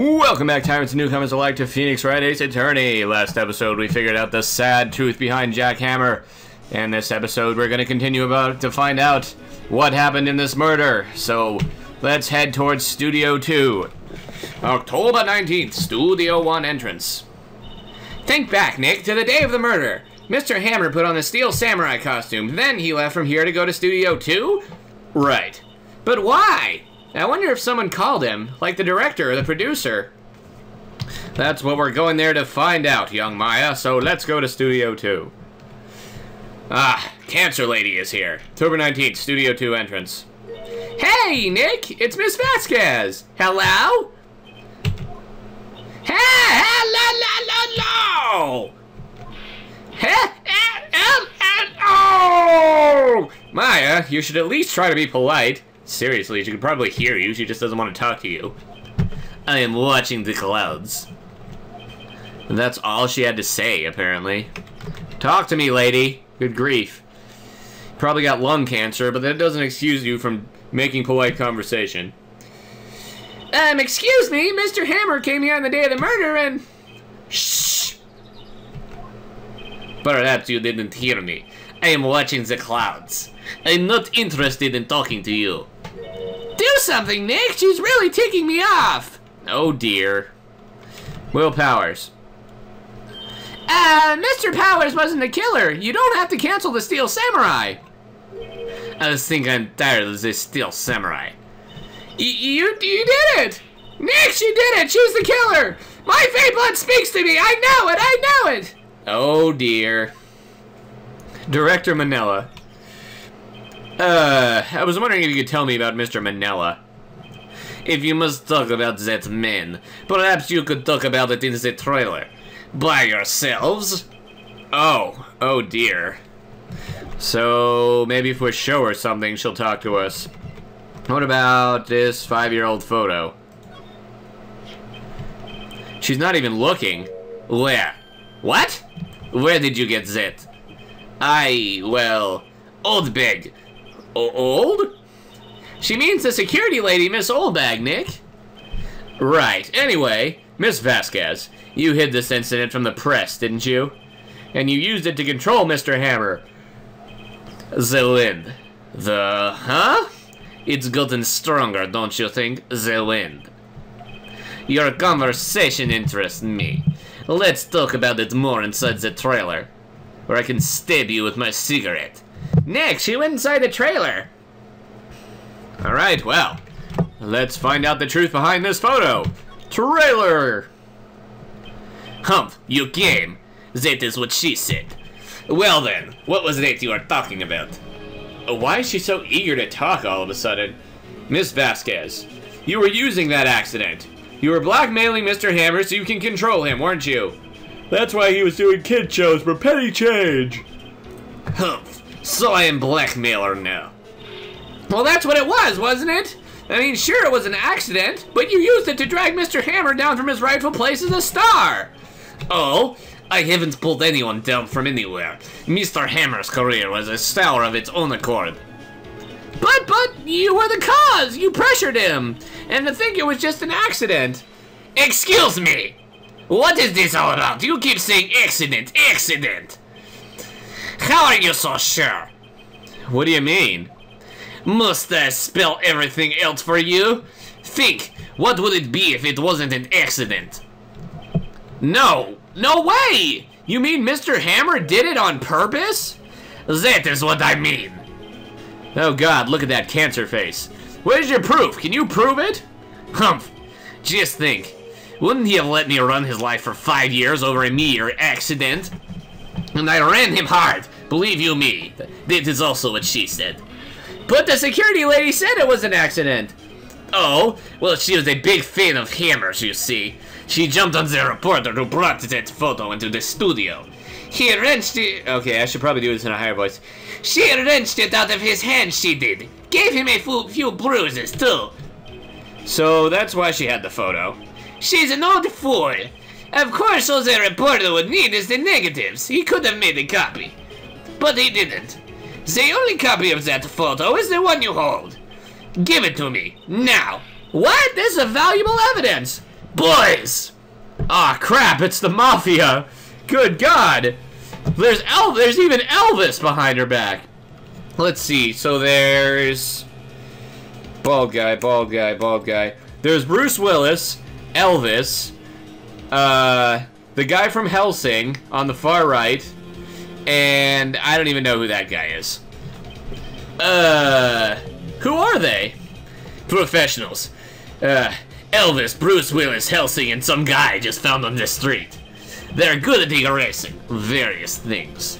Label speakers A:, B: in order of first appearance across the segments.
A: Welcome back, tyrants and newcomers alike, to Phoenix Wright, Ace Attorney. Last episode, we figured out the sad truth behind Jack Hammer. And this episode, we're going to continue to find out what happened in this murder. So, let's head towards Studio 2. October 19th, Studio 1 entrance. Think back, Nick, to the day of the murder. Mr. Hammer put on the Steel Samurai costume. Then he left from here to go to Studio 2? Right. But why? I wonder if someone called him, like the director or the producer. That's what we're going there to find out, young Maya, so let's go to Studio 2. Ah, Cancer Lady is here. October 19th, Studio 2 entrance. Hey, Nick! It's Miss Vasquez! Hello? Hello! Oh! Maya, you should at least try to be polite. Seriously, she could probably hear you, she just doesn't want to talk to you. I am watching the clouds. And that's all she had to say, apparently. Talk to me, lady. Good grief. Probably got lung cancer, but that doesn't excuse you from making polite conversation. Excuse me, Mr. Hammer came here on the day of the murder and... Shh! Perhaps you didn't hear me. I am watching the clouds. I'm not interested in talking to you. Do something, Nick! She's really ticking me off! Oh dear. Will Powers. Mr. Powers wasn't a killer. You don't have to cancel the Steel Samurai. I think I'm tired of this Steel Samurai. You did it! Nick, she did it! She's the killer! My fate blood speaks to me! I know it! Oh dear. Director Manila. I was wondering if you could tell me about Mr. Manila. If you must talk about that man, perhaps you could talk about it in the trailer. By yourselves? Oh dear. So, maybe if we show her something, she'll talk to us. What about this 5-year-old photo? She's not even looking. Where? What? Where did you get that? Well, Old Bag. Old? She means the security lady, Miss Oldbag, Nick. Right. Anyway, Miss Vasquez, you hid this incident from the press, didn't you? And you used it to control Mr. Hammer. The wind. Huh? It's gotten stronger, don't you think? The wind. Your conversation interests me. Let's talk about it more inside the trailer. Or I can stab you with my cigarette. Nick, she went inside the trailer. Alright, well, let's find out the truth behind this photo. Trailer! Humph, you came. That is what she said. Well then, what was that you are talking about? Why is she so eager to talk all of a sudden? Miss Vasquez, you were using that accident. You were blackmailing Mr. Hammer so you can control him, weren't you? That's why he was doing kid shows for petty change. Humph, so I am blackmailer now. Well, that's what it was, wasn't it? I mean, sure, it was an accident, but you used it to drag Mr. Hammer down from his rightful place as a star. Oh, I haven't pulled anyone down from anywhere. Mr. Hammer's career was a star of its own accord. But, you were the cause! You pressured him! And to think it was just an accident. Excuse me! What is this all about? You keep saying accident, accident! How are you so sure? What do you mean? Must I spell everything else for you? Think, what would it be if it wasn't an accident? No way! You mean Mr. Hammer did it on purpose? That is what I mean. Oh god, look at that cancer face. Where's your proof? Can you prove it? Humph, just think. Wouldn't he have let me run his life for 5 years over a mere accident? And I ran him hard, believe you me. That is also what she said. But the security lady said it was an accident. Oh, well, she was a big fan of Hammers, you see. She jumped on the reporter who brought that photo into the studio. He wrenched it... Okay, I should probably do this in a higher voice. She wrenched it out of his hand, she did. Gave him a few bruises, too. So that's why she had the photo. She's an old fool. Of course, all the reporter would need is the negatives. He could have made a copy. But he didn't. The only copy of that photo is the one you hold. Give it to me, now. What? This is valuable evidence. Boys! Aw, crap, it's the Mafia! Good God! There's even Elvis behind her back. Let's see, so there's... Bald guy, bald guy, bald guy. There's Bruce Willis, Elvis, the guy from Helsing on the far right, and I don't even know who that guy is. Who are they? Professionals. Elvis, Bruce Willis, Helsing, and some guy just found on the street. They're good at erasing various things.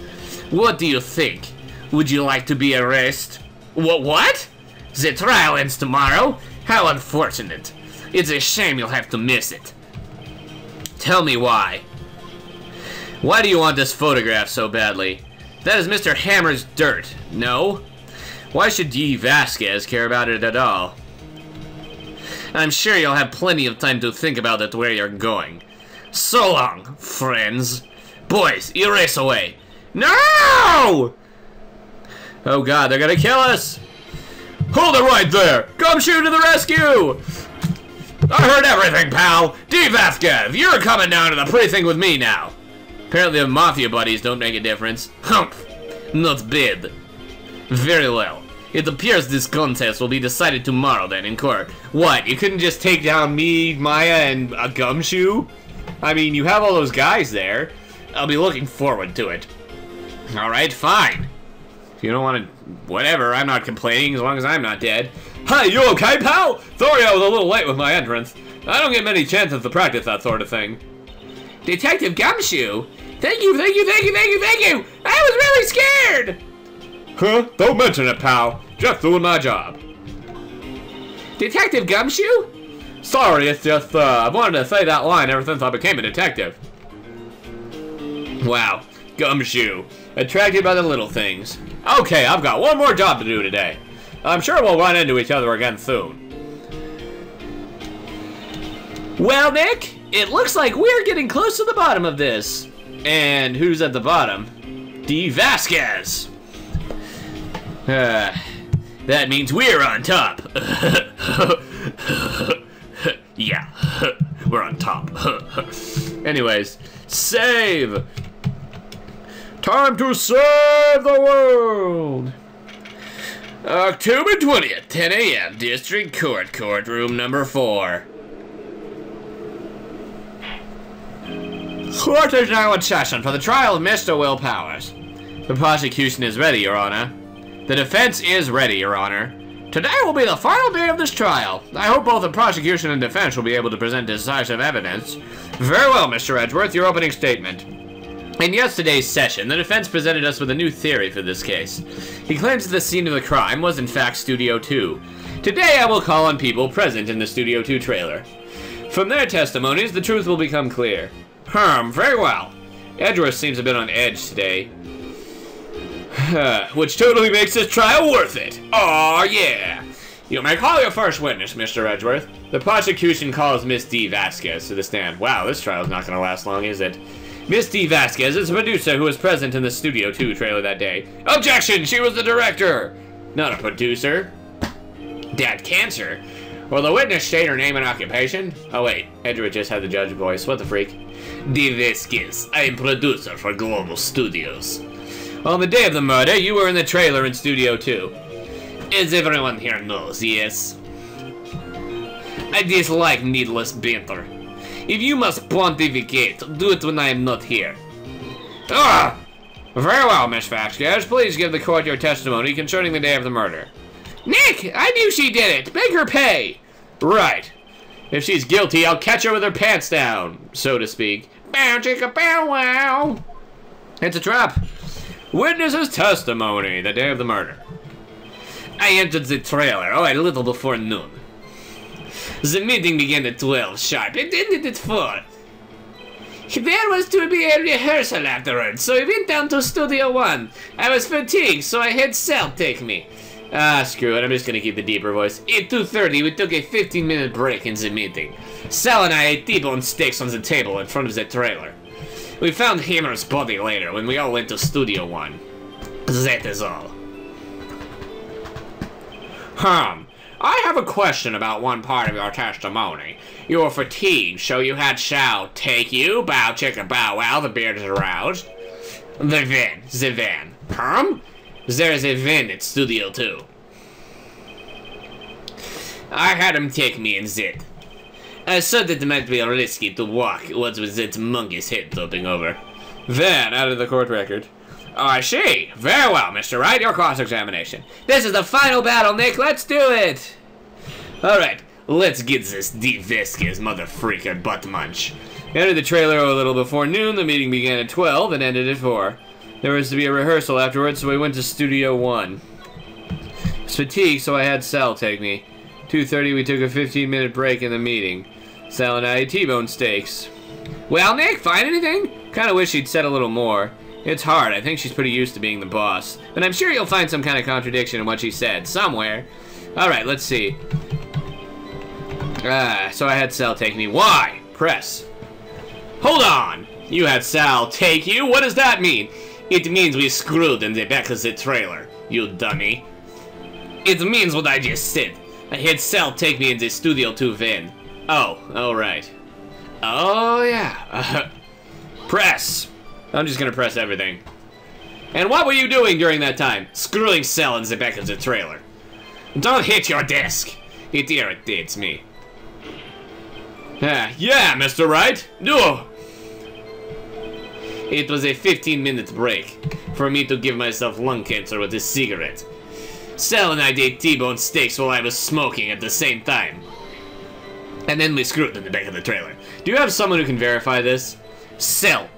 A: What do you think? Would you like to be erased? What? The trial ends tomorrow? How unfortunate. It's a shame you'll have to miss it. Tell me why. Why do you want this photograph so badly? That is Mr. Hammer's dirt, no? Why should D. Vasquez care about it at all? I'm sure you'll have plenty of time to think about it where you're going. So long, friends. Boys, erase away. No! Oh God, they're gonna kill us! Hold it right there! Gumshoe to the rescue! I heard everything, pal! D. Vasquez, you're coming down to the precinct with me now! Apparently the Mafia buddies don't make a difference. Humph! Not bad. Very well. It appears this contest will be decided tomorrow then in court. What, you couldn't just take down me, Maya, and a Gumshoe? I mean, you have all those guys there. I'll be looking forward to it. Alright, fine. If you don't want to... Whatever, I'm not complaining as long as I'm not dead. Hi, you okay, pal? Sorry I was a little late with my entrance. I don't get many chances to practice that sort of thing. Detective Gumshoe? Thank you, thank you, thank you, thank you, thank you! I was really scared! Huh? Don't mention it, pal. Just doing my job. Detective Gumshoe? Sorry, it's just, I've wanted to say that line ever since I became a detective. Wow, Gumshoe. Attracted by the little things. Okay, I've got one more job to do today. I'm sure we'll run into each other again soon. Well, Nick, it looks like we're getting close to the bottom of this. And who's at the bottom? D. Vasquez. That means we're on top. Yeah, we're on top. Anyways, save. Time to save the world. October 20th, 10 a.m., District Court, courtroom number 4. Court is now in session for the trial of Mr. Will Powers. The prosecution is ready, Your Honor. The defense is ready, Your Honor. Today will be the final day of this trial. I hope both the prosecution and defense will be able to present decisive evidence. Very well, Mr. Edgeworth, your opening statement. In yesterday's session, the defense presented us with a new theory for this case. He claims that the scene of the crime was in fact Studio 2. Today I will call on people present in the Studio 2 trailer. From their testimonies, the truth will become clear. Very well. Edgeworth seems a bit on edge today. Which totally makes this trial worth it. Aw, yeah. You may call your first witness, Mr. Edgeworth. The prosecution calls Miss D. Vasquez to the stand. Wow, this trial's not gonna last long, is it? Miss D. Vasquez is a producer who was present in the Studio 2 trailer that day. Objection! She was the director! Not a producer. Dad, cancer? Will the witness state her name and occupation? Oh wait, Edgeworth just had the judge voice. What the freak? D. Vasquez. I am producer for Global Studios. On the day of the murder, you were in the trailer in Studio 2. As everyone here knows, yes. I dislike needless banter. If you must pontificate, do it when I am not here. Ah! Very well, Miss Vasquez. Please give the court your testimony concerning the day of the murder. Nick! I knew she did it! Make her pay! Right. If she's guilty, I'll catch her with her pants down, so to speak. Bow chicka bow wow! It's a trap. Witness's testimony, the day of the murder. I entered the trailer, a little before noon. The meeting began at 12 sharp. It ended at 4. There was to be a rehearsal afterwards, so I went down to Studio 1. I was fatigued, so I had Sal take me. Ah, screw it, I'm just gonna keep the deeper voice. At 2:30, we took a 15-minute break in the meeting. Sal and I ate T-bone steaks on the table in front of the trailer. We found Hammer's body later when we all went to Studio 1. That is all. I have a question about one part of your testimony. You were fatigued, so you had shall take you, bow chicka bow wow, the beard is aroused. The van. There's a van at Studio 2. I had him take me and zit. I said that it might be risky to walk, what's with its monkey's head topping over. Van, out of the court record. Oh, I see. Very well, Mr. Wright, your cross-examination. This is the final battle, Nick. Let's do it. Alright, let's get this Deep Vasquez mother-freaker butt munch. Entered the trailer a little before noon. The meeting began at 12 and ended at 4. There was to be a rehearsal afterwards, so we went to Studio 1. I was fatigued, so I had Sal take me. 2:30, we took a 15-minute break in the meeting. Sal and I ate T-bone steaks. Well, Nick, find anything? Kinda wish she'd said a little more. It's hard. I think she's pretty used to being the boss. But I'm sure you'll find some kind of contradiction in what she said, somewhere. Alright, let's see. So I had Sal take me. Why? Press. Hold on! You had Sal take you? What does that mean? It means we screwed in the back of the trailer, you dummy. It means what I just said. I had Sal take me in the Studio 2 van. Oh, alright. Oh, yeah. Press. I'm just gonna press everything. And what were you doing during that time? Screwing Sal in the back of the trailer. Don't hit your desk. It irritates me. Yeah, Mr. Wright. No. It was a 15-minute break for me to give myself lung cancer with a cigarette. Sal and I ate T-bone steaks while I was smoking at the same time. And then we screwed in the back of the trailer. Do you have someone who can verify this? Sal.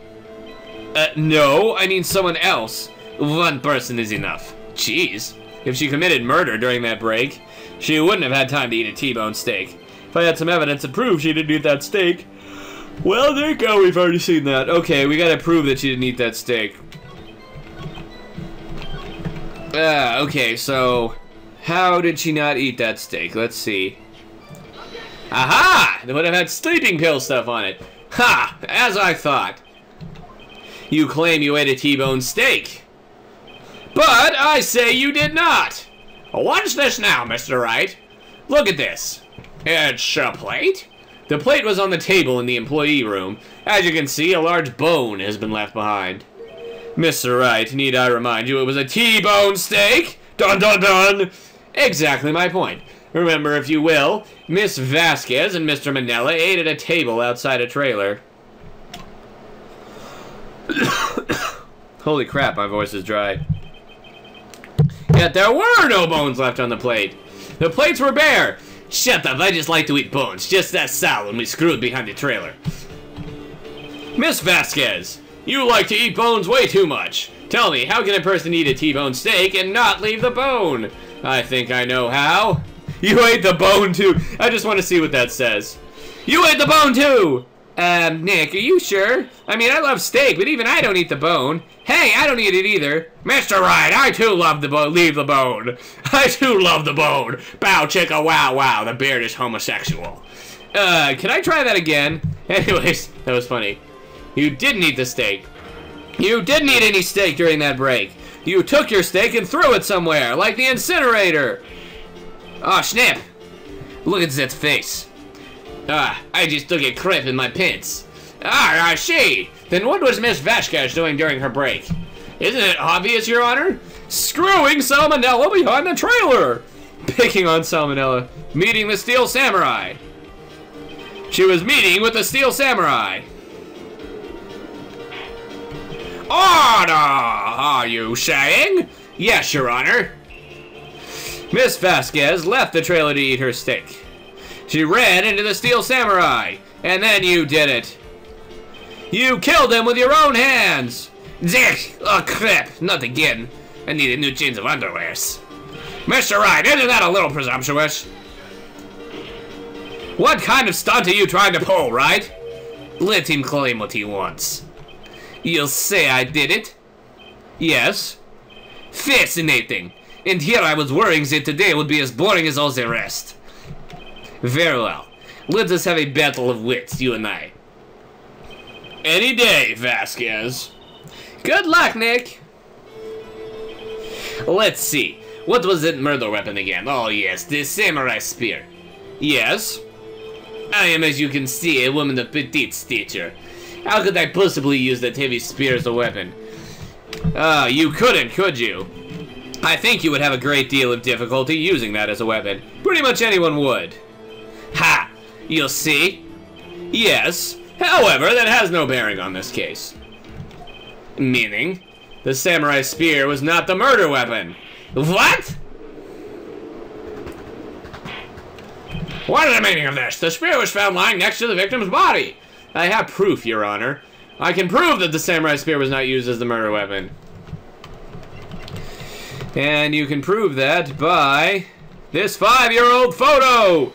A: No, I mean someone else. One person is enough. Jeez. If she committed murder during that break, she wouldn't have had time to eat a T-bone steak. If I had some evidence to prove she didn't eat that steak, well, there you go, we've already seen that. Okay, we gotta prove that she didn't eat that steak. Okay, so how did she not eat that steak? Let's see. Aha! It would have had sleeping pill stuff on it. Ha! As I thought. You claim you ate a T-bone steak. But I say you did not. Watch this now, Mr. Wright. Look at this. It's a plate. The plate was on the table in the employee room. As you can see, a large bone has been left behind. Mr. Wright, need I remind you it was a T-bone steak? Dun dun dun! Exactly my point. Remember, if you will, Miss Vasquez and Mr. Manella ate at a table outside a trailer. Holy crap, my voice is dry. Yet there were no bones left on the plate. The plates were bare. Shut up, I just like to eat bones, just as Sal when we screwed behind the trailer. Miss Vasquez, you like to eat bones way too much. Tell me, how can a person eat a T-bone steak and not leave the bone? I think I know how. You ate the bone too. I just want to see what that says. You ate the bone too! Nick, are you sure? I mean, I love steak, but even I don't eat the bone. Hey, I don't eat it either. Mr. Wright, I too love the bone. Leave the bone. I too love the bone. Bow chicka wow wow, the beard is homosexual. Can I try that again? Anyways, that was funny. You didn't eat the steak. You didn't eat any steak during that break. You took your steak and threw it somewhere, like the incinerator. Oh, snap. Look at that face. I just took a crap in my pants. I see. Then what was Miss Vasquez doing during her break? Isn't it obvious, Your Honor? Screwing Salmonella behind the trailer. Picking on Salmonella. Meeting the Steel Samurai. She was meeting with the Steel Samurai. Order, are you saying? Yes, Your Honor. Miss Vasquez left the trailer to eat her steak. She ran into the Steel Samurai, and then you did it. You killed him with your own hands. Dick! Oh crap, not again. I need a new change of underwears. Mr. Wright, isn't that a little presumptuous? What kind of stunt are you trying to pull, Wright? Let him claim what he wants. You'll say I did it? Yes. Fascinating. And here I was worrying that today would be as boring as all the rest. Very well. Let us have a battle of wits, you and I. Any day, Vasquez. Good luck, Nick. Let's see. What was that murder weapon again? Oh yes, the samurai spear. Yes. I am, as you can see, a woman of petite stature. How could I possibly use that heavy spear as a weapon? You couldn't, could you? I think you would have a great deal of difficulty using that as a weapon. Pretty much anyone would. Ha! You'll see. Yes. However, that has no bearing on this case. Meaning, the samurai spear was not the murder weapon. What? What is the meaning of this? The spear was found lying next to the victim's body. I have proof, Your Honor. I can prove that the samurai spear was not used as the murder weapon. And you can prove that by this 5-year-old photo.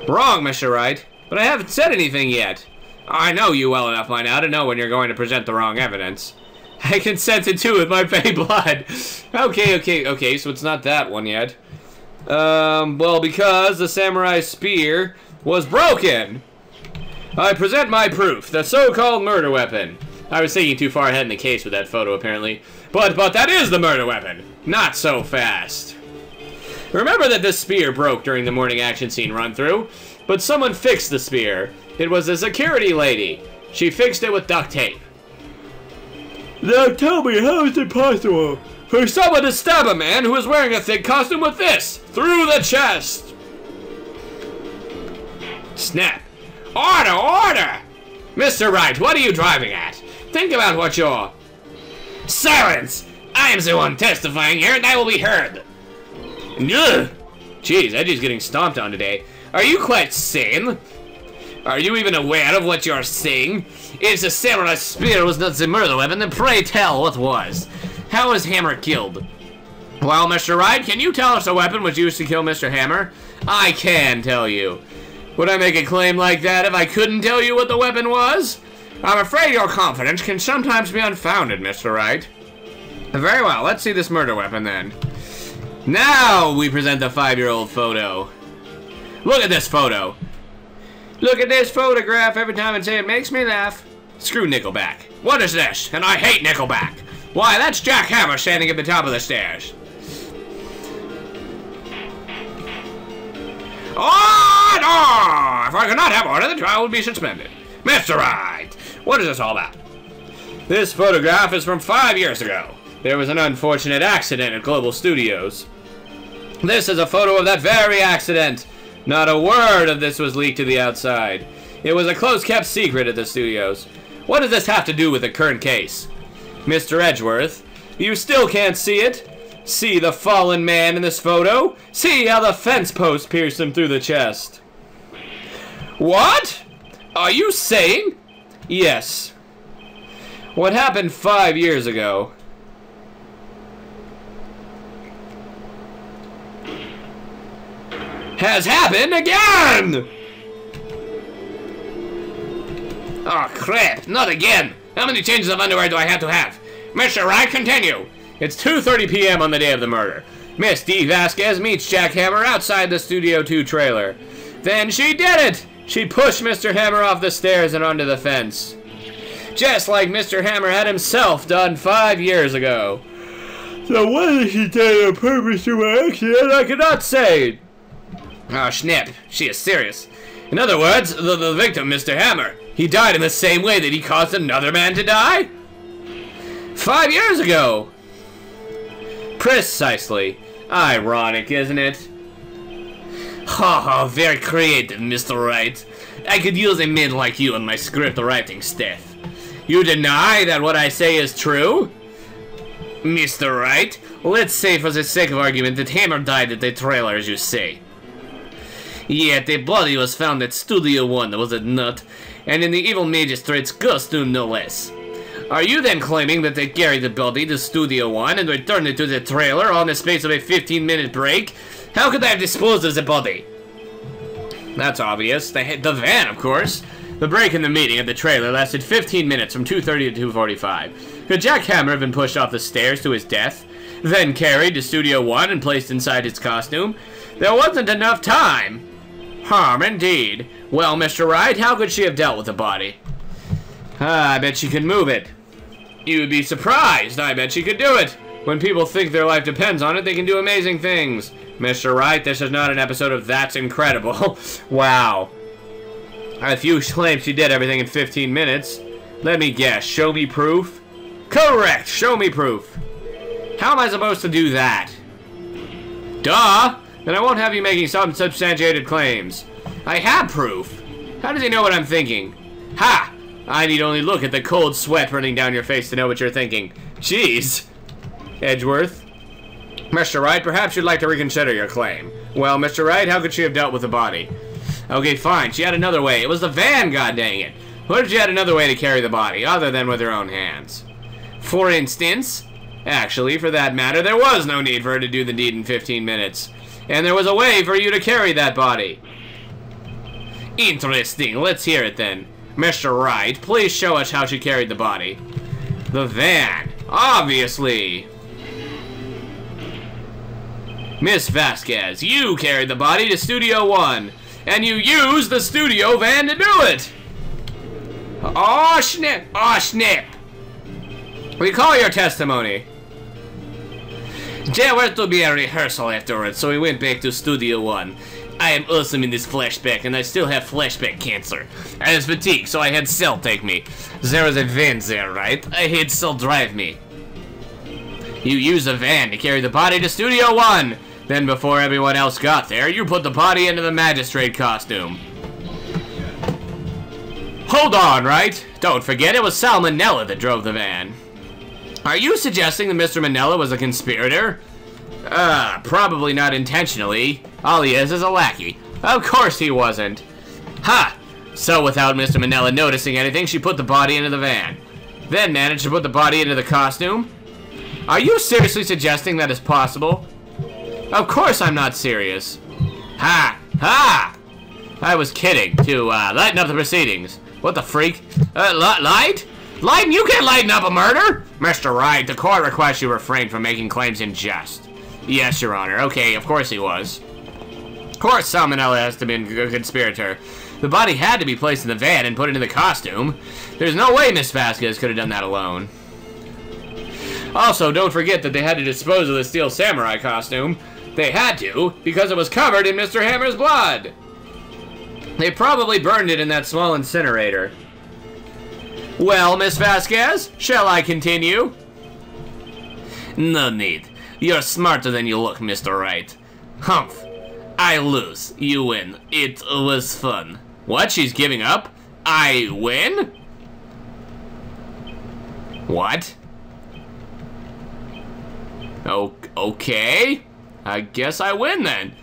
A: Wrong, Mr. Wright, but I haven't said anything yet. I know you well enough by now to know when you're going to present the wrong evidence. I consented to with my fake blood. Okay, so it's not that one yet. Well, because the samurai spear was broken, I present my proof, the so-called murder weapon. I was thinking too far ahead in the case with that photo, apparently. But that is the murder weapon. Not so fast. Remember that this spear broke during the morning action scene run-through, but someone fixed the spear. It was a security lady. She fixed it with duct tape. Now tell me, how is it possible for someone to stab a man who is wearing a thick costume with this? Through the chest! Snap. Order, order! Mr. Wright, what are you driving at? Think about what you're... Silence! I am the one testifying here, and I will be heard. Ugh! Jeez, Edgy's getting stomped on today. Are you quite sane? Are you even aware of what you're saying? If the samurai spear was not the murder weapon, then pray tell what was. How was Hammer killed? Well, Mr. Wright, can you tell us a weapon was used to kill Mr. Hammer? I can tell you. Would I make a claim like that if I couldn't tell you what the weapon was? I'm afraid your confidence can sometimes be unfounded, Mr. Wright. Very well, let's see this murder weapon then. Now we present the 5-year-old photo. Look at this photo. Look at this photograph every time and say it makes me laugh. Screw Nickelback. What is this? And I hate Nickelback. Why, that's Jack Hammer standing at the top of the stairs. Order! If I could not have order, the trial would be suspended. Mr. Wright, what is this all about? This photograph is from 5 years ago. There was an unfortunate accident at Global Studios. This is a photo of that very accident. Not a word of this was leaked to the outside. It was a close-kept secret at the studios. What does this have to do with the current case? Mr. Edgeworth, you still can't see it? See the fallen man in this photo? See how the fence post pierced him through the chest? What? Are you saying? Yes. What happened 5 years ago has happened again! Oh crap, not again! How many changes of underwear do I have to have? Mr. Wright, continue! It's 2:30 p.m. on the day of the murder. Miss Dee Vasquez meets Jack Hammer outside the Studio 2 trailer. Then she did it! She pushed Mr. Hammer off the stairs and onto the fence. Just like Mr. Hammer had himself done 5 years ago. So whether she did it on purpose or by accident, I cannot say. Oh, snap. She is serious. In other words, the victim, Mr. Hammer, he died in the same way that he caused another man to die? 5 years ago. Precisely. Ironic, isn't it? Ha, very creative, Mr. Wright. I could use a man like you in my script writing staff. You deny that what I say is true? Mr. Wright, let's say for the sake of argument that Hammer died at the trailer, as you say. Yet the body was found at Studio 1, was it not? And in the evil magistrate's costume, no less. Are you then claiming that they carried the body to Studio 1 and returned it to the trailer on the space of a 15-minute break? How could they have disposed of the body? That's obvious. They had the van, of course. The break in the meeting at the trailer lasted 15 minutes from 2:30 to 2:45. Could Jack Hammer have been pushed off the stairs to his death, then carried to Studio 1 and placed inside his costume? There wasn't enough time. Indeed. Well, Mr. Wright, how could she have dealt with the body? I bet she could move it. You would be surprised. I bet she could do it. When people think their life depends on it, they can do amazing things. Mr. Wright, this is not an episode of That's Incredible. Wow. If you claim she did everything in 15 minutes, let me guess, show me proof? Correct, show me proof. How am I supposed to do that? Duh! Then I won't have you making some substantiated claims. I have proof. How does he know what I'm thinking? Ha! I need only look at the cold sweat running down your face to know what you're thinking. Jeez. Edgeworth. Mr. Wright, perhaps you'd like to reconsider your claim. Well, Mr. Wright, how could she have dealt with the body? Okay, fine. She had another way. It was the van, goddang it. What if she had another way to carry the body, other than with her own hands? For instance? Actually, for that matter, there was no need for her to do the deed in 15 minutes. And there was a way for you to carry that body. Interesting. Let's hear it then. Mr. Wright, please show us how she carried the body. The van. Obviously. Miss Vasquez, you carried the body to Studio 1. And you used the studio van to do it. Oh, snip. Oh, snip. Recall your testimony. There were to be a rehearsal afterwards, so we went back to Studio 1. I am awesome in this flashback, and I still have flashback cancer. I was fatigued, so I had Cell take me. There was a van there, right? I had Cell drive me. You used a van to carry the body to Studio 1. Then before everyone else got there, you put the body into the magistrate costume. Hold on, right? Don't forget it was Sal Manella that drove the van. Are you suggesting that Mr. Manella was a conspirator? Probably not intentionally. All he is a lackey. Of course he wasn't. Ha! So without Mr. Manella noticing anything, she put the body into the van. Then managed to put the body into the costume? Are you seriously suggesting that is possible? Of course I'm not serious. Ha! Ha! I was kidding, to lighten up the proceedings. What the freak? Light? Lighten? You can't lighten up a murder! Mr. Wright, the court requests you refrain from making claims in jest. Yes, Your Honor. Okay, of course he was. Of course Sal Manella has to be a conspirator. The body had to be placed in the van and put into the costume. There's no way Miss Vasquez could have done that alone. Also, don't forget that they had to dispose of the Steel Samurai costume. They had to, because it was covered in Mr. Hammer's blood. They probably burned it in that small incinerator. Well, Miss Vasquez, shall I continue? No need. You're smarter than you look, Mr. Wright. Humph. I lose. You win. It was fun. What? She's giving up? I win? What? Oh, okay. I guess I win then.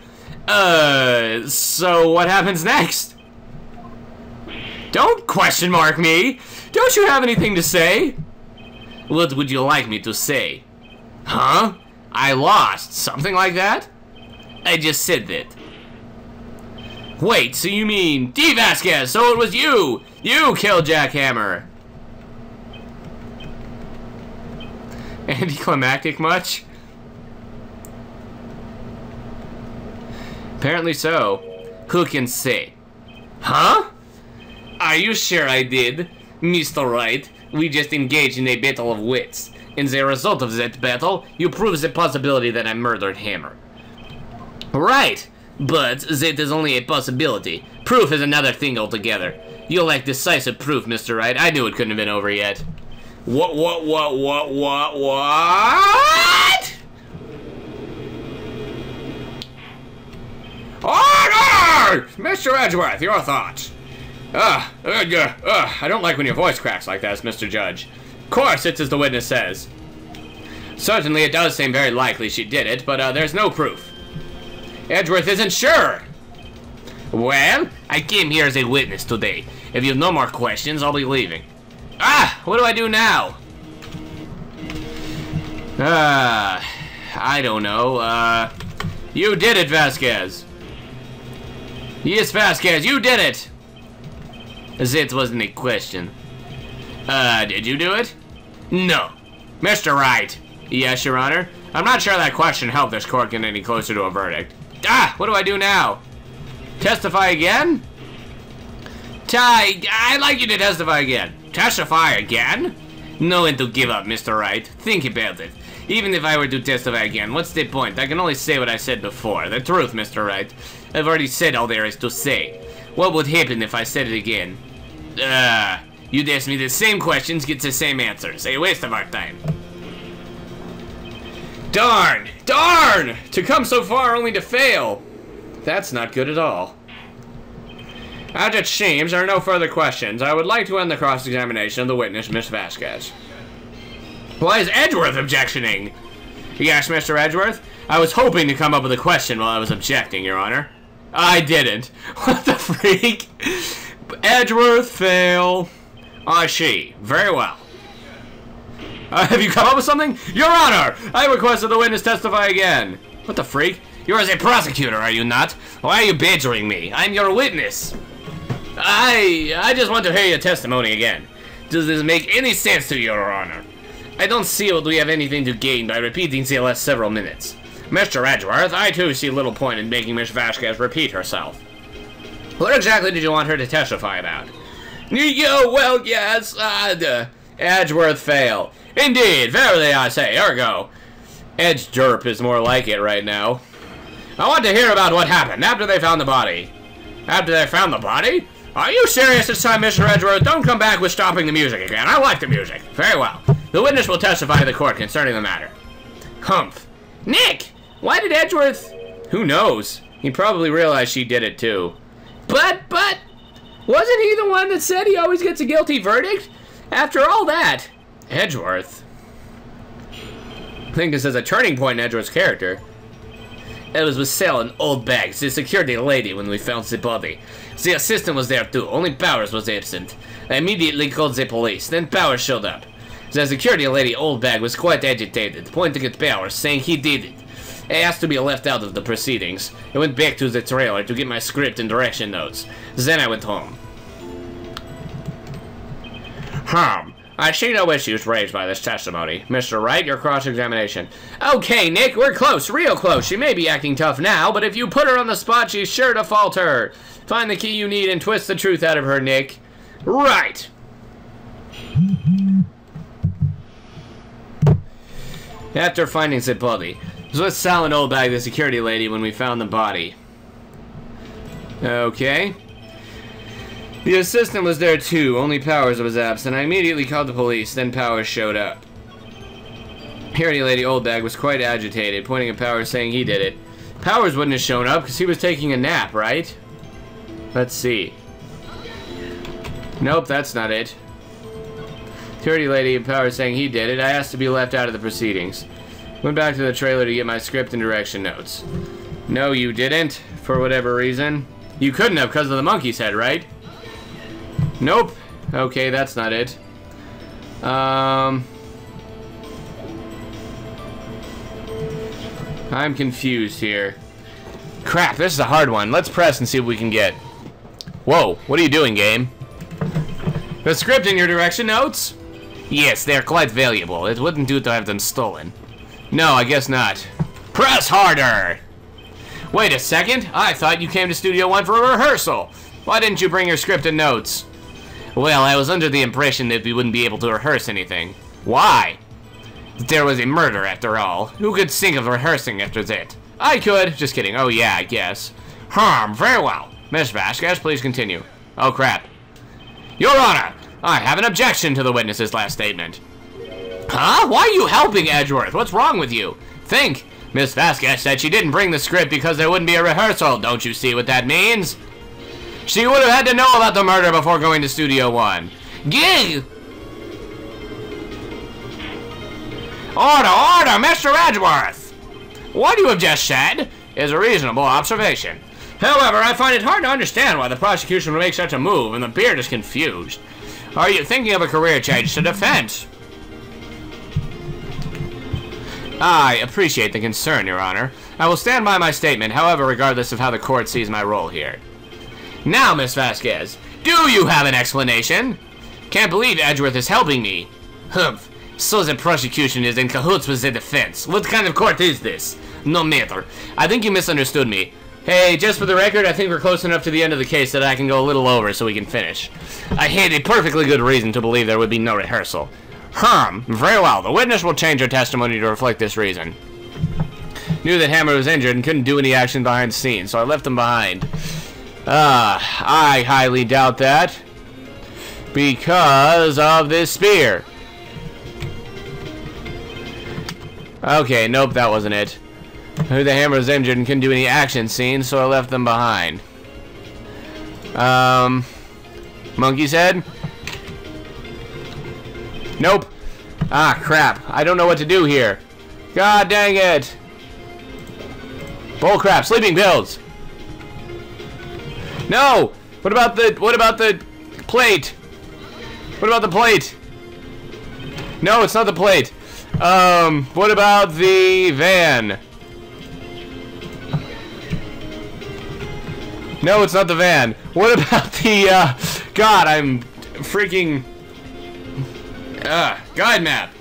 A: So what happens next? Don't question mark me. Don't you have anything to say? What would you like me to say? Huh? I lost. Something like that? I just said that. Wait, so you mean D. Vasquez, so it was you! You killed Jack Hammer! Anticlimactic much? Apparently so. Who can say? Huh? Are you sure I did? Mr. Wright, we just engaged in a battle of wits. In the result of that battle, you prove the possibility that I murdered Hammer. Right, but that is only a possibility. Proof is another thing altogether. You lack decisive proof, Mr. Wright. I knew it couldn't have been over yet. What? Order! Mr. Edgeworth, your thoughts. I don't like when your voice cracks like that, Mr. Judge. Of course, it's as the witness says. Certainly, it does seem very likely she did it, but there's no proof. Edgeworth isn't sure. Well, I came here as a witness today. If you have no more questions, I'll be leaving. What do I do now? I don't know. You did it, Vasquez. Yes, Vasquez, you did it. That wasn't a question. Did you do it? No. Mr. Wright. Yes, Your Honor. I'm not sure that question helped this court get any closer to a verdict. What do I do now? Testify again? I'd like you to testify again. Testify again? No one to give up, Mr. Wright. Think about it. Even if I were to testify again, what's the point? I can only say what I said before. The truth, Mr. Wright. I've already said all there is to say. What would happen if I said it again? You'd ask me the same questions, get the same answers. A waste of our time. Darn! Darn! To come so far only to fail. That's not good at all. As it seems, there are no further questions. I would like to end the cross-examination of the witness, Miss Vasquez. Why is Edgeworth objectioning? Yes, Mr. Edgeworth? I was hoping to come up with a question while I was objecting, Your Honor. I didn't. What the freak? Edgeworth, fail. I see. Very well. Have you come up with something? Your Honor! I request that the witness testify again. What the freak? You're as a prosecutor, are you not? Why are you badgering me? I'm your witness. I just want to hear your testimony again. Does this make any sense to you, Your Honor? I don't see what we have anything to gain by repeating the last several minutes. Mr. Edgeworth, I too see little point in making Miss Vasquez repeat herself. What exactly did you want her to testify about? Well, yes, Edgeworth fail. Indeed, verily I say, ergo. Edge derp is more like it right now. I want to hear about what happened after they found the body. After they found the body? Are you serious this time, Mr. Edgeworth? Don't come back with stopping the music again. I like the music. Very well. The witness will testify to the court concerning the matter. Humph. Nick! Why did Edgeworth... Who knows? He probably realized she did it too. But... Wasn't he the one that said he always gets a guilty verdict? After all that... Edgeworth... I think this is a turning point in Edgeworth's character. It was with selling old bags. The security lady when we found the body. The assistant was there too, only Powers was absent. I immediately called the police, then Powers showed up. The security lady old bag was quite agitated, pointing at Powers, saying he did it. I asked to be left out of the proceedings. I went back to the trailer to get my script and direction notes. Then I went home. I see no issues raised by this testimony. Mr. Wright, your cross-examination. Okay, Nick, we're close, real close. She may be acting tough now, but if you put her on the spot, she's sure to falter. Find the key you need and twist the truth out of her, Nick. Right. After finding the body, it was with Sal and Oldbag, the security lady, when we found the body. Okay. The assistant was there too, only Powers was absent. I immediately called the police, then Powers showed up. Security lady Oldbag was quite agitated, pointing at Powers saying he did it. Powers wouldn't have shown up because he was taking a nap, right? Let's see. Nope, that's not it. Security lady and Powers saying he did it. I asked to be left out of the proceedings. Went back to the trailer to get my script and direction notes. No, you didn't, for whatever reason. You couldn't have because of the monkey's head, right? Nope. Okay, that's not it. I'm confused here. Crap, this is a hard one. Let's press and see what we can get. Whoa, what are you doing, game? The script and your direction notes? Yes, they're quite valuable. It wouldn't do to have them stolen. No, I guess not. Press harder! Wait a second. I thought you came to Studio One for a rehearsal. Why didn't you bring your script and notes? Well, I was under the impression that we wouldn't be able to rehearse anything. Why? There was a murder, after all. Who could think of rehearsing after that? I could. Just kidding. Oh, yeah, I guess. Very well. Miss Vasquez, please continue. Oh, crap. Your Honor, I have an objection to the witness's last statement. Huh? Why are you helping Edgeworth? What's wrong with you? Think. Miss Vasquez said she didn't bring the script because there wouldn't be a rehearsal. Don't you see what that means? She would have had to know about the murder before going to Studio One. Gig! Order, Mr. Edgeworth! What you have just said is a reasonable observation. However, I find it hard to understand why the prosecution would make such a move, and the beard is confused. Are you thinking of a career change to defense? I appreciate the concern, Your Honor. I will stand by my statement, however, regardless of how the court sees my role here. Now, Miss Vasquez, do you have an explanation? Can't believe Edgeworth is helping me. Humph. So the prosecution is in cahoots with the defense. What kind of court is this? No matter. I think you misunderstood me. Hey, just for the record, I think we're close enough to the end of the case that I can go a little over so we can finish. I had a perfectly good reason to believe there would be no rehearsal. Very well. The witness will change her testimony to reflect this reason. Knew that Hammer was injured and couldn't do any action behind the scenes, so I left him behind. I highly doubt that. Because of this spear. Okay, nope, that wasn't it. Knew the Hammer was injured and couldn't do any action scenes, so I left them behind. Monkey's head? Nope. Ah, crap. I don't know what to do here. God dang it. Bull crap. Sleeping pills. No! What about the plate? What about the plate? No, it's not the plate. What about the van? No, it's not the van. What about the, God, I'm freaking... guide map.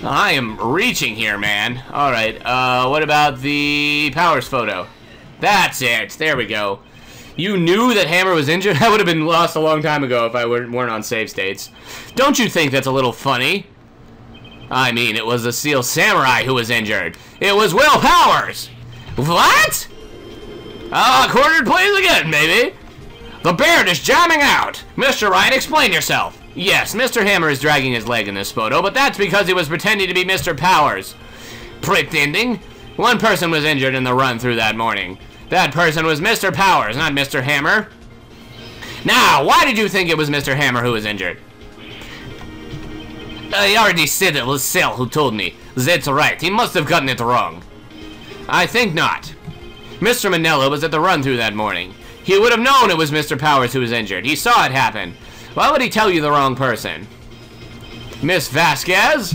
A: I am reaching here, man. Alright, what about the Powers photo? That's it. There we go. You knew that Hammer was injured? That would have been lost a long time ago if I weren't on save states. Don't you think that's a little funny? I mean, it was the Steel Samurai who was injured. It was Will Powers! What? Cornered plays again, baby. The beard is jamming out. Mr. Wright, explain yourself. Yes, Mr. Hammer is dragging his leg in this photo, but that's because he was pretending to be Mr. Powers. Pretending? One person was injured in the run-through that morning. That person was Mr. Powers, not Mr. Hammer. Now, why did you think it was Mr. Hammer who was injured? I already said it was Cell who told me. That's right, he must have gotten it wrong. I think not. Mr. Manella was at the run-through that morning. He would have known it was Mr. Powers who was injured. He saw it happen. Why would he tell you the wrong person? Miss Vasquez?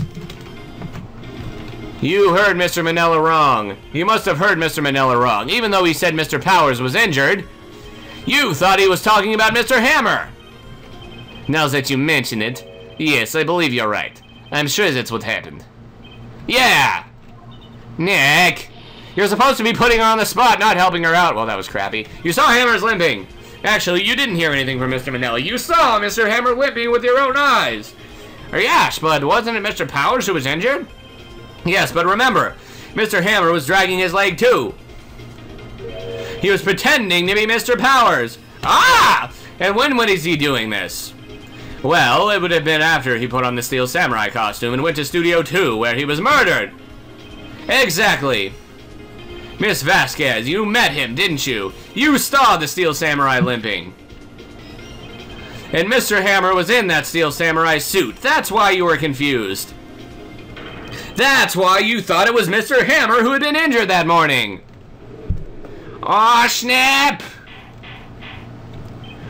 A: You heard Mr. Manella wrong. You must have heard Mr. Manella wrong. Even though he said Mr. Powers was injured, you thought he was talking about Mr. Hammer. Now that you mention it, yes, I believe you're right. I'm sure that's what happened. Yeah! Nick! You're supposed to be putting her on the spot, not helping her out. Well, that was crappy. You saw Hammer's limping. Actually, you didn't hear anything from Mr. Manella. You saw Mr. Hammer limping with your own eyes. Yes, but wasn't it Mr. Powers who was injured? Yes, but remember, Mr. Hammer was dragging his leg too. He was pretending to be Mr. Powers. Ah! And when is he doing this? Well, it would have been after he put on the Steel Samurai costume and went to Studio 2, where he was murdered. Exactly. Miss Vasquez, you met him, didn't you? You saw the Steel Samurai limping. And Mr. Hammer was in that Steel Samurai suit. That's why you were confused. That's why you thought it was Mr. Hammer who had been injured that morning. Aw, snap!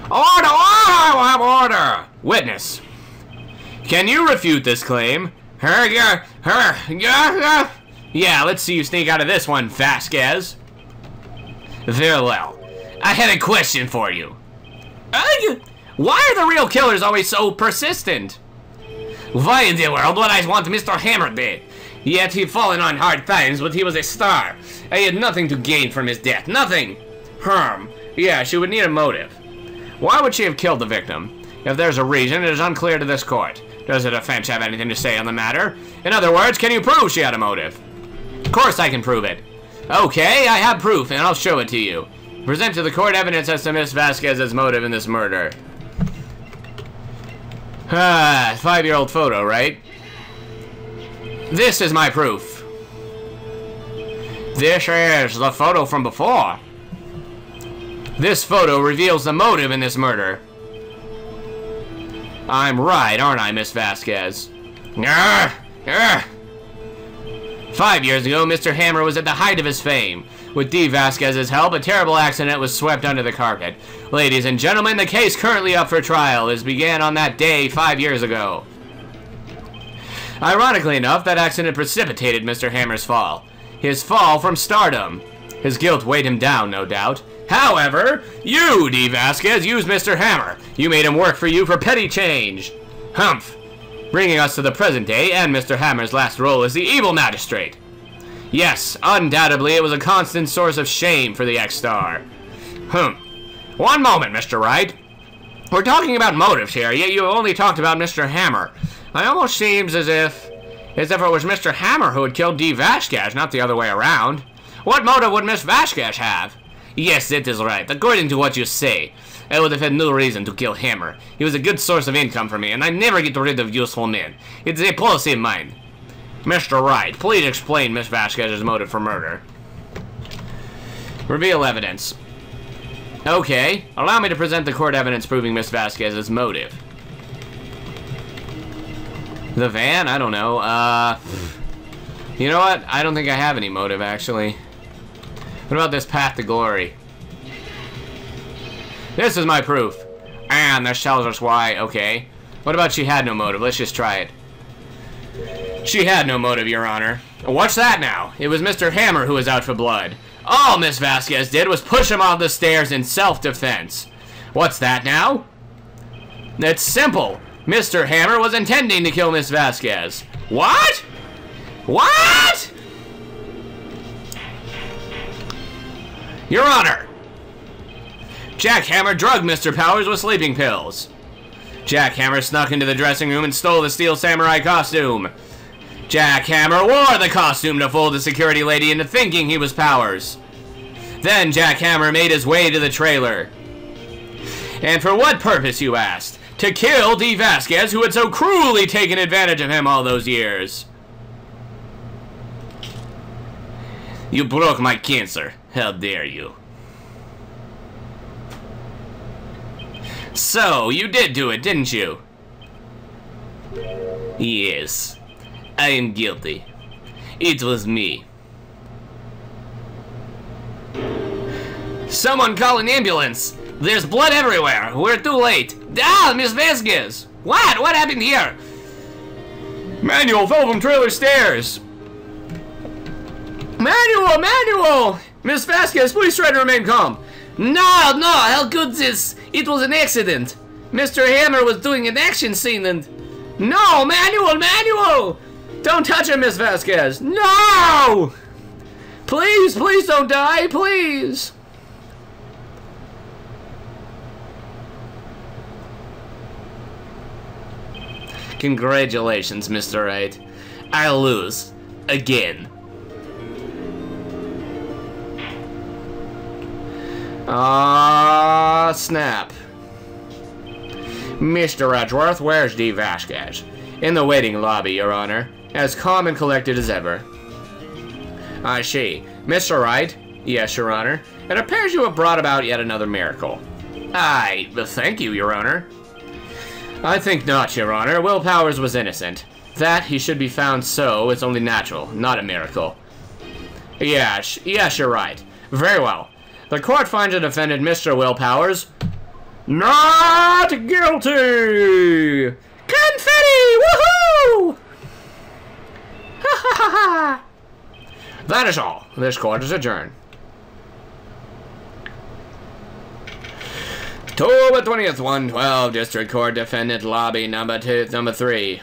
A: Order! I have order! Witness. Can you refute this claim? Yeah, let's see you sneak out of this one, Vasquez. Very well. I had a question for you. Why are the real killers always so persistent? Why in the world would I want Mr. Hammer dead? Yet he fallen on hard times, but he was a star. I had nothing to gain from his death. Nothing. Yeah, she would need a motive. Why would she have killed the victim? If there's a reason, it is unclear to this court. Does the defense have anything to say on the matter? In other words, can you prove she had a motive? Of course I can prove it. Okay, I have proof, and I'll show it to you. Present to the court evidence as to Miss Vasquez's motive in this murder. 5-year-old photo, right? This is my proof. This is the photo from before. This photo reveals the motive in this murder. I'm right, aren't I, Miss Vasquez? 5 years ago, Mr. Hammer was at the height of his fame. With D. Vasquez's help, a terrible accident was swept under the carpet. Ladies and gentlemen, the case currently up for trial began on that day 5 years ago. Ironically enough, that accident precipitated Mr. Hammer's fall. His fall from stardom. His guilt weighed him down, no doubt. However, you, D. Vasquez, used Mr. Hammer. You made him work for you for petty change. Humph. Bringing us to the present day and Mr. Hammer's last role as the evil magistrate. Yes, undoubtedly it was a constant source of shame for the ex-star. One moment, Mr. Wright. We're talking about motives here, yet you only talked about Mr. Hammer. It almost seems as if it was Mr. Hammer who had killed D. Vasquez, not the other way around. What motive would Miss Vasquez have? Yes, that is right. According to what you say, I would have had no reason to kill Hammer. He was a good source of income for me, and I never get rid of useful men. It's a policy of mine. Mr. Wright, please explain Miss Vasquez's motive for murder. Reveal evidence. Okay, allow me to present the court evidence proving Miss Vasquez's motive. The van? I don't know. You know what? I don't think I have any motive, actually. What about this path to glory? This is my proof. And this tells us why. Okay. What about she had no motive? Let's just try it. She had no motive, Your Honor. What's that now? It was Mr. Hammer who was out for blood. All Miss Vasquez did was push him off the stairs in self-defense. What's that now? It's simple. Mr. Hammer was intending to kill Miss Vasquez. What? What? Your Honor. Jack Hammer drugged Mr. Powers with sleeping pills. Jack Hammer snuck into the dressing room and stole the Steel Samurai costume. Jack Hammer wore the costume to fool the security lady into thinking he was Powers. Then Jack Hammer made his way to the trailer. And for what purpose, you asked? To kill D. Vasquez, who had so cruelly taken advantage of him all those years. You broke my cancer. How dare you? So, you did do it, didn't you? Yes. I am guilty. It was me. Someone call an ambulance! There's blood everywhere! We're too late! Ah, Miss Vasquez! What? What happened here? Manuel fell from trailer stairs! Manuel! Miss Vasquez, please try to remain calm. No, how could this? It was an accident. Mr. Hammer was doing an action scene and... No, Manuel! Don't touch him, Miss Vasquez! No! Please don't die, please! Congratulations, Mr. Wright. I'll lose. Again. Snap. Mr. Edgeworth, where's D. Vasquez? In the waiting lobby, Your Honor. As calm and collected as ever. I see. Mr. Wright? Yes, Your Honor. It appears you have brought about yet another miracle. Thank you, Your Honor. I think not, Your Honor. Will Powers was innocent. That he should be found so is only natural, not a miracle. Yes, you're right. Very well. The court finds the defendant, Mr. Will Powers, not guilty! Confetti! Woohoo! Ha ha ha ha! That is all. This court is adjourned. October 20th, 112, District Court, Defendant Lobby, number 3.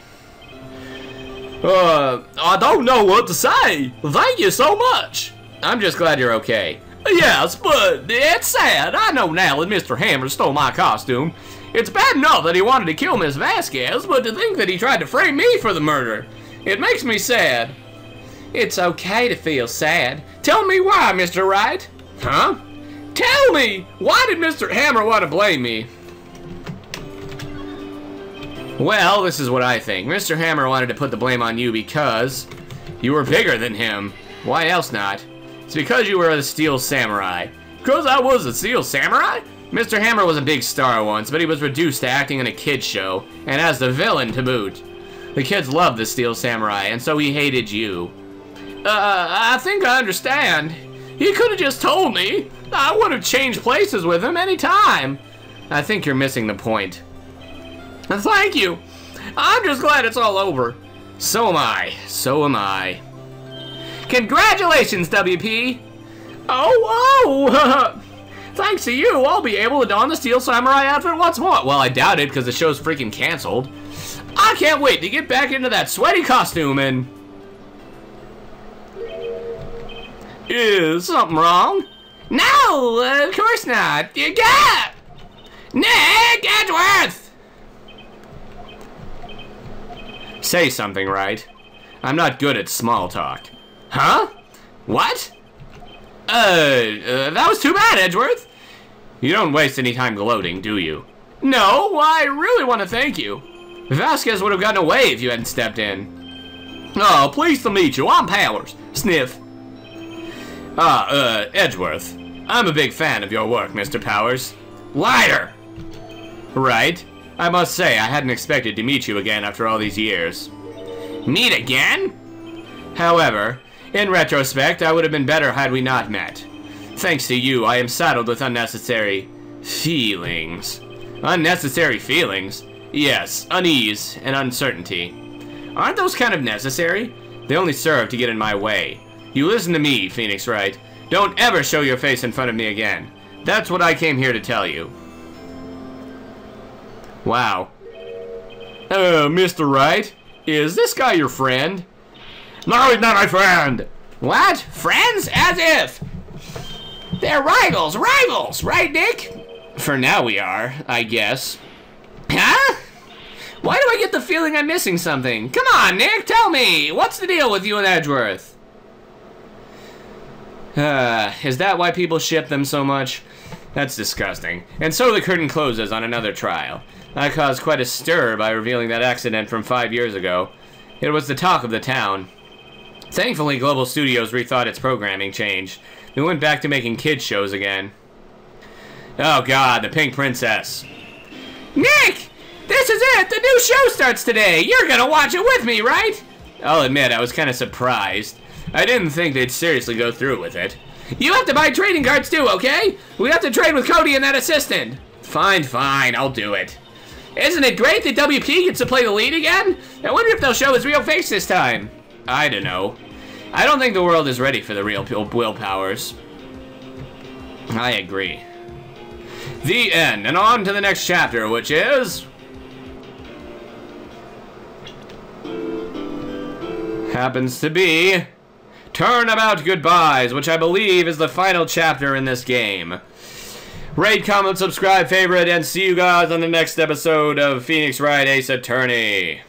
A: I don't know what to say. Thank you so much. I'm just glad you're okay. Yes, but it's sad. I know now that Mr. Hammer stole my costume. It's bad enough that he wanted to kill Miss Vasquez, but to think that he tried to frame me for the murder, it makes me sad. It's okay to feel sad. Tell me why, Mr. Wright. Huh? Tell me! Why did Mr. Hammer want to blame me? Well, this is what I think. Mr. Hammer wanted to put the blame on you because you were bigger than him. Why else not? It's because you were the Steel Samurai. Because I was a Steel Samurai? Mr. Hammer was a big star once, but he was reduced to acting in a kid's show, and as the villain to boot. The kids loved the Steel Samurai, and so he hated you. I think I understand. He could have just told me. I would have changed places with him any time. I think you're missing the point. Thank you. I'm just glad it's all over. So am I. So am I. Congratulations, WP. Oh. Thanks to you, I'll be able to don the Steel Samurai outfit once more. Well, I doubt it, because the show's freaking canceled. I can't wait to get back into that sweaty costume and... Is something wrong? No, of course not. You got Nick Edgeworth! Say something, Wright. I'm not good at small talk. Huh? What? That was too bad, Edgeworth. You don't waste any time gloating, do you? No, I really want to thank you. Vasquez would have gotten away if you hadn't stepped in. Oh, pleased to meet you. I'm Powers. Sniff. Edgeworth. I'm a big fan of your work, Mr. Powers. Liar! Right. I must say, I hadn't expected to meet you again after all these years. Meet again? However, in retrospect, I would have been better had we not met. Thanks to you, I am saddled with unnecessary feelings. Unnecessary feelings? Yes, unease and uncertainty. Aren't those kind of necessary? They only serve to get in my way. You listen to me, Phoenix Wright. Don't ever show your face in front of me again. That's what I came here to tell you. Wow. Mr. Wright, is this guy your friend? No, he's not my friend. What? Friends? As if. They're rivals, right, Nick? For now we are, I guess. Huh? Why do I get the feeling I'm missing something? Come on, Nick, tell me. What's the deal with you and Edgeworth? Is that why people ship them so much? That's disgusting. And so the curtain closes on another trial. I caused quite a stir by revealing that accident from 5 years ago. It was the talk of the town. Thankfully, Global Studios rethought its programming change. We went back to making kids shows again. Oh god, the Pink Princess. Nick! This is it! The new show starts today! You're gonna watch it with me, right? I'll admit, I was kind of surprised. I didn't think they'd seriously go through with it. You have to buy trading cards too, okay? We have to trade with Cody and that assistant. Fine, I'll do it. Isn't it great that WP gets to play the lead again? I wonder if they'll show his real face this time. I don't know. I don't think the world is ready for the real Will Powers. I agree. The end, and on to the next chapter, which is... happens to be... Turnabout Goodbyes, which I believe is the final chapter in this game. Rate, comment, subscribe, favorite, and see you guys on the next episode of Phoenix Wright Ace Attorney.